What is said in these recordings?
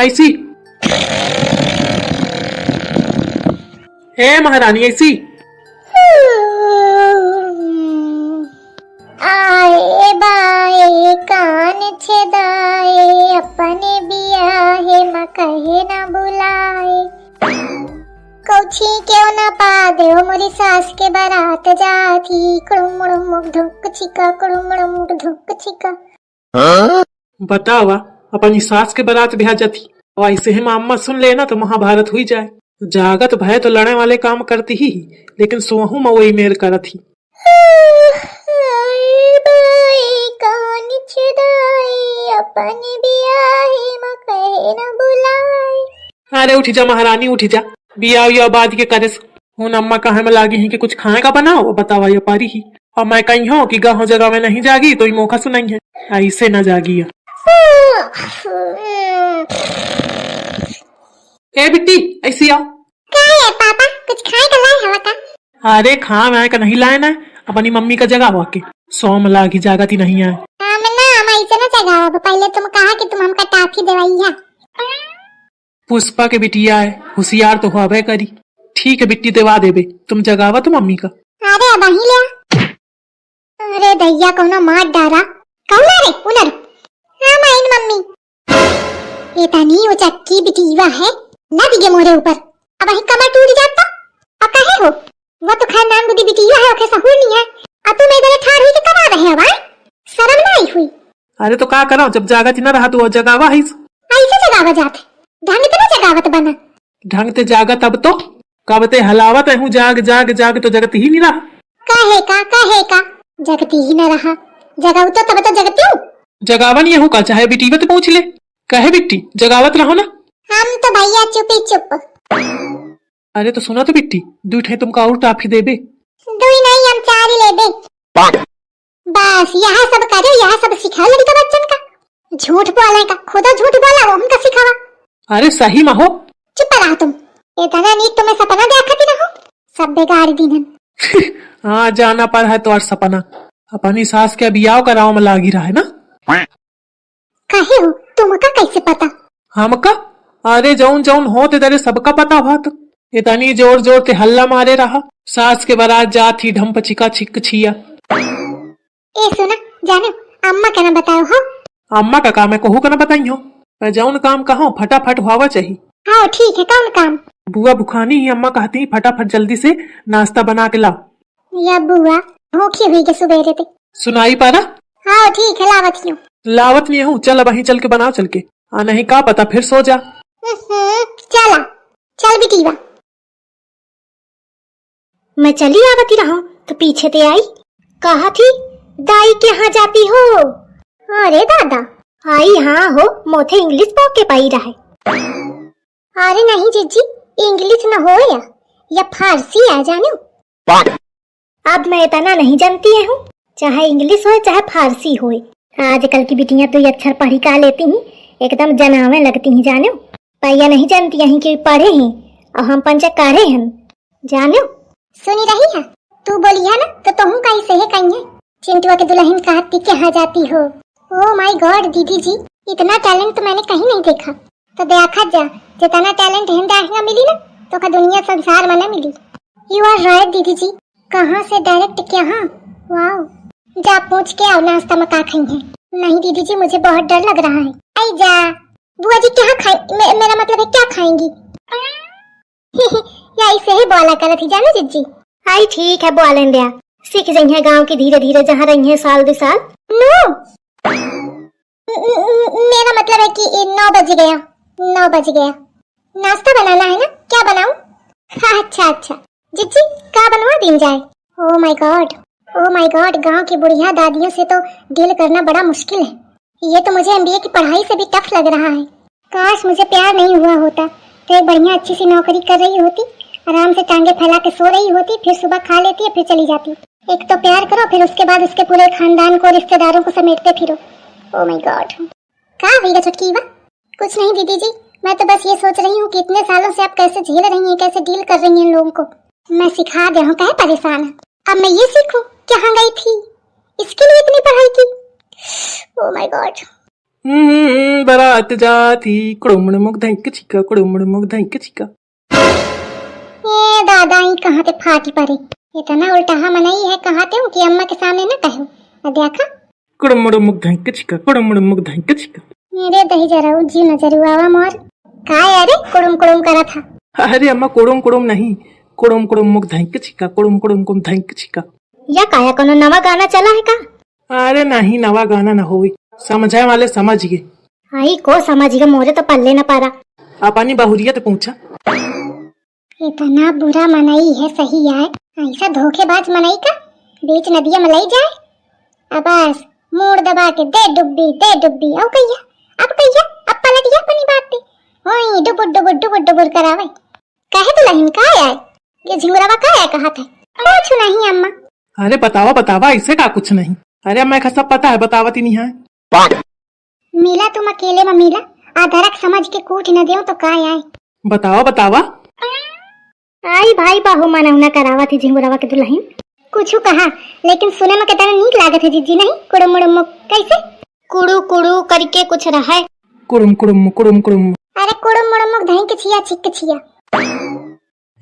ऐसी महारानी ऐसी आए बाए कान छेदाए अपने बियाहे म कहे न बुलाए कौछी क्यों न पा दे मोरी सास के बारात जाती कुड़ुमुड़ुमुक धुक छिका कुड़ुमुड़ुमुक धुक छिका। बतावा अपनी सास के बारात ब्याह जाती और ऐसे ही मामा सुन लेना तो महाभारत हुई जाए। जागत भय तो लड़ने वाले काम करती ही लेकिन सोहू में वही मेर करत ही। अपने बियाहे म कहे न बुलाए। अरे उठ जा महारानी उठ जा, बिया या बाद के करे हूँ अम्मा कहे में लागी ही कि कुछ खाए का बनाओ बतावा ये पारी ही और मैं कही हूँ कि गाँव जगह में नहीं जागी तो मौका सुनाई है ऐसे न जागी। ए बिट्टी ऐसी आओ। क्या है पापा कुछ खाए का लाए हवा का? अरे खा मैं का नहीं लाए ना अपनी मम्मी का जगह हुआ के सोम लागी जागती नहीं है। पहले तुम कहा कि तुम हमका टाफी देवाई है। पुष्पा के बिटिया है होशियार तो हुआ करी। ठीक है बिट्टी देवा देबे तुम जगावा तो मम्मी का। अरे अब ही ले। अरे दैया को ना मार डारा कौन रे उनर हां माइन मम्मी ये तनी वो चक्की बिटिया है ना दिगे मोरे ऊपर अब ही कमर टूट जाता अब कहे हो वो तो खैर नाम बुद्धि बिटिया है ओके सहूर नहीं है अब तुम इधर ठाड़ हुई के करा रहे हो भाई शर्म नहीं हुई। अरे तो क्या करो जब जागत न रहा तो जगावा है ऐसे जगावा जाते ढंग से जगावत बना ढंग से जागत अब तो कबते हलावत है जाग जाग जाग तो जगत ही नहीं रहा। कहे का जगती ही न रहा जगाऊ तो तब तो जगती हूँ जगावन ये हूँ का चाहे बिटी तो पूछ ले कहे बिट्टी जगावत रहो ना। हम तो भैया चुप ही चुप। अरे तो सुना तो बिट्टी दूठे तुमका और टाफी देबे दुई नहीं हम चार ही ले दे बस यहाँ सब करे यहाँ सब सिखा लड़का बच्चन का झूठ बोलने का खुदा झूठ बोला वो हमका सिखावा। अरे सही में हो चुप रहा तुम इतना नीक तुम्हें सपना देखती रहो सब बेगाड़ दीनन। हाँ जाना पर है तो और सपना अपनी सास के बियाह कराओ में लागी रहा है ना। कहे हो तुमका कैसे पता? हमका अरे जौन जौन हो तेरे सबका पता हुआ तो इतनी जोर जोर ते हल्ला मारे रहा सास के बारात जाती ढम्प चिका छिक छिया। ए सुना जानो अम्मा का ना बताओ हो। अम्मा का काम है कहू का ना बताई हो पर जौन काम कहो फटाफट हुआ चाहिए। हाँ ठीक है कौन काम? बुआ बुखानी ही अम्मा कहती फटाफट जल्दी से नाश्ता बना के लाओ। या बुआ भूखी हुई के सुबेरे थे सुनाई पारा। हाँ ठीक है लावत हूँ। लावत नहीं हूँ चल वहीं चल के बनाओ चल के नहीं का पता फिर सो जा। चला चल बिटिया मैं चली आवती रहा तो पीछे ते आई कहा थी दाई के यहाँ जाती हो? अरे दादा आई हाँ हो मोथे इंग्लिश पॉके पाई रहा है। अरे नहीं जीजी इंग्लिश न हो या फारसी आ जानो। अब मैं इतना नहीं जानती हूँ चाहे इंग्लिश हो चाहे फारसी हो आजकल की बिटियां तो ये अक्षर पढ़ी का लेती हैं एकदम जनावे लगती हैं जानो पैया नहीं जानती हैं कि पढ़े हैं और हम पंचकारे हैं जानो। सुनी रही है तू बोली है ना तो तुम कैसे है कहीं चिंटुआ के दुल्हन कहती कहाँ जाती हो। ओ माय गॉड दीदी जी इतना टैलेंट तो मैंने कहीं नहीं देखा तो देखा जा जितना टैलेंट हिंदा मिली ना तो का दुनिया संसार में न मिली। यू आर राइट दीदी जी कहाँ से डायरेक्ट कहाँ वाओ जा पूछ के आओ नाश्ता में का खाई है। नहीं दीदी जी मुझे बहुत डर लग रहा है। आई जा बुआ जी क्या खाए मेरा मतलब है क्या खाएंगी? या इसे ही बोला कर थी जानो जिज्जी। आई ठीक है बोलें दिया सीख जाई है गांव की धीरे धीरे जहाँ रही है साल 2 साल। नो मेरा मतलब है कि 9 बज गया 9 बज गया नाश्ता बनाना है ना क्या बनाऊं? अच्छा अच्छा जिज्जी क्या बनवा दिन जाए? ओ माय गॉड गांव की बुढ़िया दादियों से तो डील करना बड़ा मुश्किल है। ये तो मुझे एमबीए की पढ़ाई से भी टफ लग रहा है। काश मुझे प्यार नहीं हुआ होता तो एक बढ़िया अच्छी सी नौकरी कर रही होती आराम से टांगे फैला के सो रही होती फिर सुबह खा लेती फिर चली जाती। एक तो प्यार करो फिर उसके बाद उसके पूरे खानदान को रिश्तेदारों को समेटते फिरो। ओ माय गॉड क्या हुई छुटकी बा? कुछ नहीं दीदी जी मैं तो बस ये सोच रही हूँ कि इतने सालों से आप कैसे झेल रही हैं कैसे डील कर रही हैं लोगों को। मैं सिखा दे हूँ कहे परेशान है अब मैं ये सीखूं कहाँ गई थी इसके लिए इतनी पढ़ाई की। ओ माय गॉड बारात जाती कुड़ुमड़ मुक धैंक छिका कुड़ुमड़ मुक धैंक छिका। ए दादा ई कहाँ ते फाटी पड़े। इतना उल्टा मनाई है कहते हूँ कि अम्मा के सामने न कहो। देखा कुड़ुमड़ मुक धैंक छिका कुड़ुमड़ मुक धैंक छिका। मेरे दही जरा उज्जी नजर आवा मोर का अरे कुड़ुम कुड़ुम करा था। अरे अम्मा कुड़ुम कुड़ुम नहीं कुड़ुम कुड़ुम मुक धैंक छिका कुड़ुम कुड़ुम कुम धैंक छिका। या काया कोनो नवा गाना चला है का? अरे नहीं नवा गाना न होई समझाए वाले समझ गए। आई को समझ गया मोरे तो पल्ले न पारा। अपनी बहुरियत पूछा। इतना बुरा मनाई है सही है ऐसा धोखेबाज मनाई का बीच नदिया में लाई जाए। अब बस मूड दबा के दे डुब्बी औ कहिया अब पलट गया अपनी बात पे। ओए डुबुर करावे कहे तो लहिन का है ये झिंगुरावा का है कहा था कुछ नहीं अम्मा। अरे बतावा ऐसे का कुछ नहीं। अरे अम्मा का सब पता है बतावती नहीं है। मिला तुम अकेले में मिला आधरक समझ के कूट न दे तो का आए। बतावा आई भाई बाहू मना करावा थी झिंगुरावा के दुल्हन कुछ कहा लेकिन सुने में कितना नीक लागत है जीजी नहीं कुड़ुम मुड़ुम कैसे कुड़ू कुड़ू करके कुछ रहा है। कुड़ुम कुड़ुम कुड़ुम कुड़ुम अरे कुड़ुम मुड़ुम धई के छिया छिक छिया।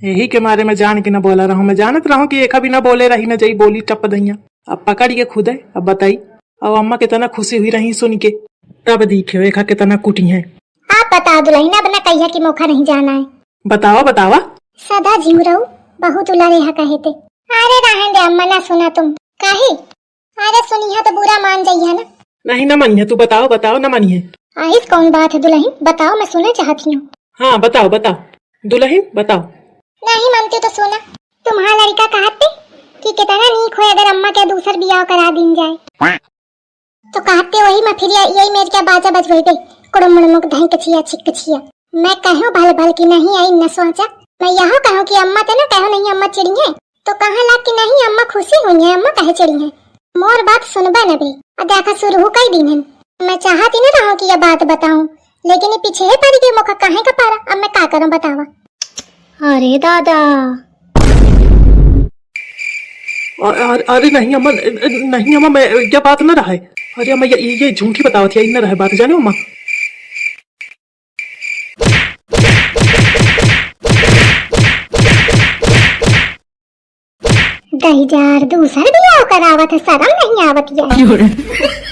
यही के मारे में जान के न बोला रहा हूँ। मैं जानत रहा हूँ कि एक भी न बोले रही न जाई बोली टप दैया। अब पकड़ के खुद है अब बताई। अब अम्मा कितना खुशी हुई रही सुन के तब दिखे एक कितना कुटी है। आप बता दुल्हन अब न कहिया कि मौका नहीं जाना है। बतावा सदा झिंगुराऊ बहुत उला रेहा कहे थे। अरे रहन दे अम्मा ना सुना तुम काहे। अरे सुनिया तो बुरा मान जाइए ना। नहीं न मानिए तू बताओ न मानिए। आइस कौन बात है दुल्हन बताओ मैं सुनना चाहती हूँ। हाँ बताओ दुल्हन बताओ। नहीं मानती तो सुना तुम्हारा लड़का कहते कि कितना नीक हो अगर अम्मा के दूसर बियाह करा दिन जाए तो कहते वही मैं फिर यही मेरे क्या बाजा बजवे गई कुड़ुम मुड़ुम धई के छिया छिक छिया। मैं कहूँ भल की नहीं आई न सोचा मैं यहाँ कहूँ कि अम्मा ते ना कहो नहीं अम्मा चिड़ी है तो कहाँ ला कि नहीं अम्मा खुशी हुई है अम्मा कहे चिड़ी है। मोर बात सुनबा न बे और देखा शुरू हो कई दिन है। मैं चाहती न रहूं कि यह बात बताऊं लेकिन ये पीछे है पड़ी गई मौका कहे का पारा। अब मैं क्या करूं बतावा। अरे दादा अरे नहीं अम्मा मैं क्या बात न रहा है। अरे अम्मा ये झूठी बतावत है न रहा बात जाने अम्मा। दही जार दूसर बियाह करावत है शर्म नहीं आवत है।